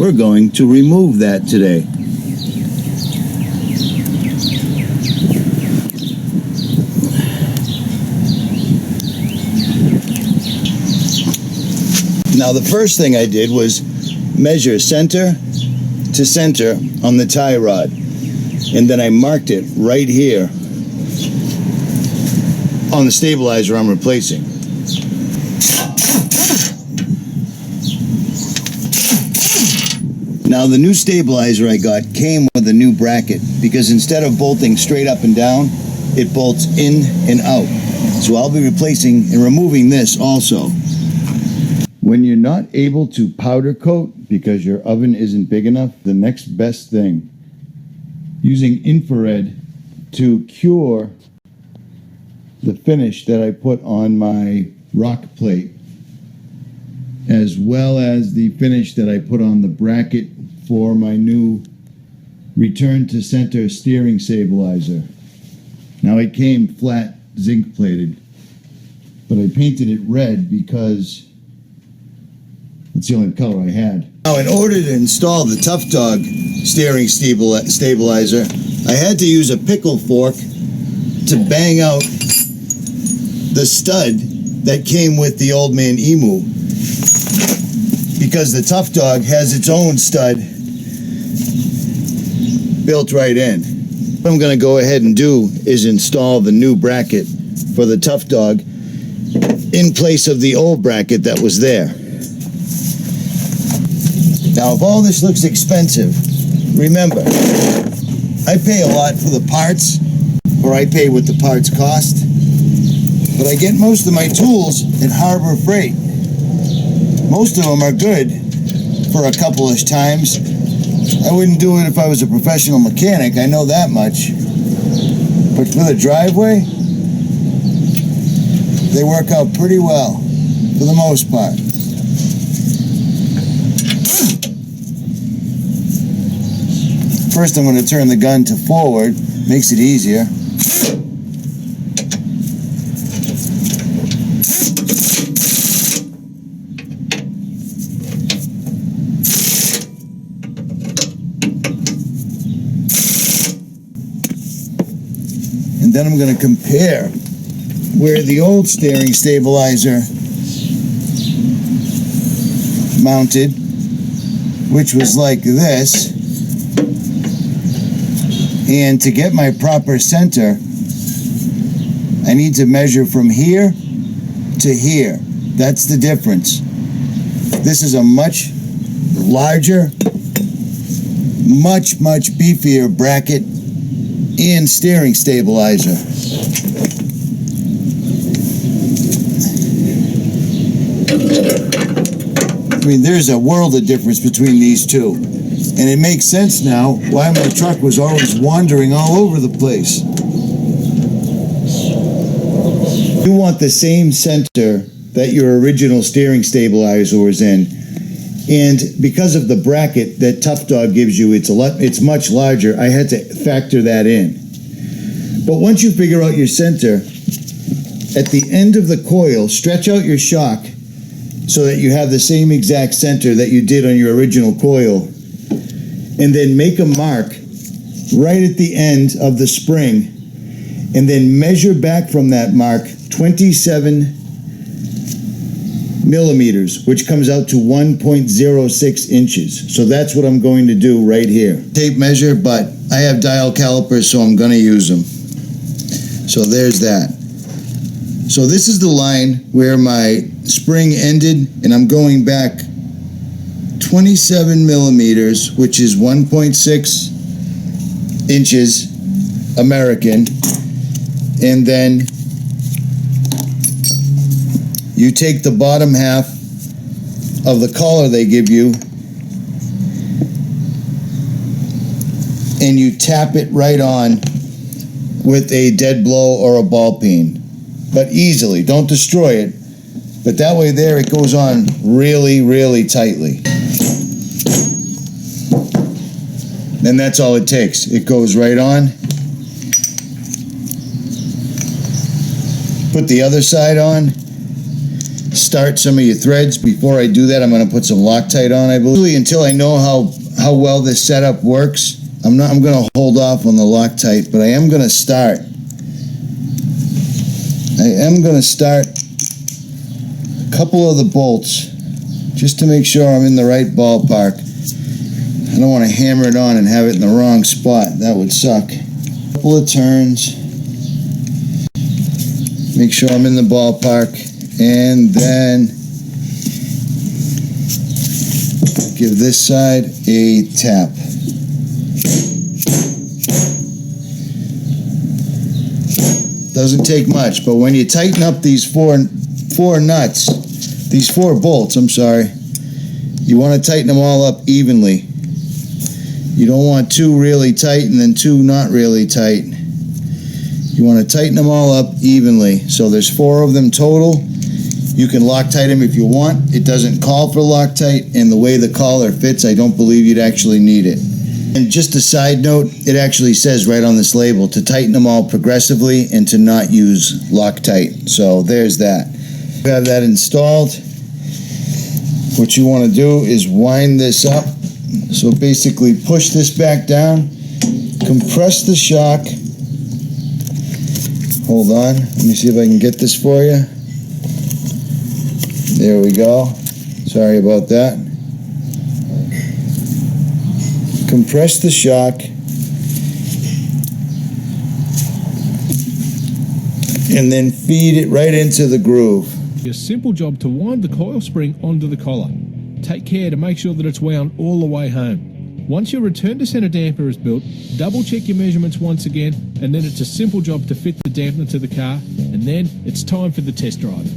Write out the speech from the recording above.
we're going to remove that today. Now the first thing I did was measure center to center on the tie rod, and then I marked it right here on the stabilizer I'm replacing. Now the new stabilizer I got came with a new bracket, because instead of bolting straight up and down, it bolts in and out. So I'll be replacing and removing this also. When you're not able to powder coat because your oven isn't big enough, the next best thing, using infrared to cure the finish that I put on my rock plate, as well as the finish that I put on the bracket for my new return to center steering stabilizer. Now it came flat zinc plated, but I painted it red because it's the only color I had. Now, in order to install the Tough Dog steering stabilizer, I had to use a pickle fork to bang out the stud that came with the Old Man Emu, because the Tough Dog has its own stud built right in. What I'm going to go ahead and do is install the new bracket for the Tough Dog in place of the old bracket that was there. Now, if all this looks expensive, remember, I pay a lot for the parts, or I pay what the parts cost, but I get most of my tools at Harbor Freight. Most of them are good for a couple-ish times. I wouldn't do it if I was a professional mechanic, I know that much. But for the driveway, they work out pretty well, for the most part. First, I'm going to turn the gun to forward, makes it easier. And then I'm going to compare where the old steering stabilizer mounted, which was like this. And to get my proper center, I need to measure from here to here. That's the difference. This is a much larger, much beefier bracket and steering stabilizer. I mean, there's a world of difference between these two. And it makes sense now why my truck was always wandering all over the place. You want the same center that your original steering stabilizer was in. And because of the bracket that Tough Dog gives you, it's much larger. I had to factor that in. But once you figure out your center, at the end of the coil, stretch out your shock so that you have the same exact center that you did on your original coil. And then make a mark right at the end of the spring, and then measure back from that mark 27 millimeters, which comes out to 1.06 inches. So that's what I'm going to do right here. Tape measure, but I have dial calipers, so I'm going to use them. So there's that. So this is the line where my spring ended, and I'm going back 27 millimeters, which is 1.6 inches American, and then you take the bottom half of the collar they give you and you tap it right on with a dead blow or a ball peen, but easily, don't destroy it, but that way there it goes on really tightly. Then that's all it takes. It goes right on. Put the other side on. start some of your threads. Before I do that, I'm going to put some Loctite on, I believe. Until I know how well this setup works, I'm going to hold off on the Loctite, but I am going to start. I am going to start a couple of the bolts just to make sure I'm in the right ballpark. I don't want to hammer it on and have it in the wrong spot. That would suck. A couple of turns. Make sure I'm in the ballpark. And then give this side a tap. Doesn't take much, but when you tighten up these four nuts, these four bolts, I'm sorry, you want to tighten them all up evenly. You don't want two really tight and then two not really tight. You want to tighten them all up evenly. So there's 4 of them total. You can Loctite them if you want. It doesn't call for Loctite, and the way the collar fits, I don't believe you'd actually need it. And just a side note, it actually says right on this label to tighten them all progressively and to not use Loctite. So there's that. You have that installed. What you want to do is wind this up. So basically push this back down, compress the shock. Hold on, let me see if I can get this for you. There we go. Sorry about that. Compress the shock. And then feed it right into the groove. A simple job to wind the coil spring onto the collar. Take care to make sure that it's wound all the way home. Once your return to center damper is built, double check your measurements once again, and then it's a simple job to fit the dampener to the car, and then it's time for the test drive.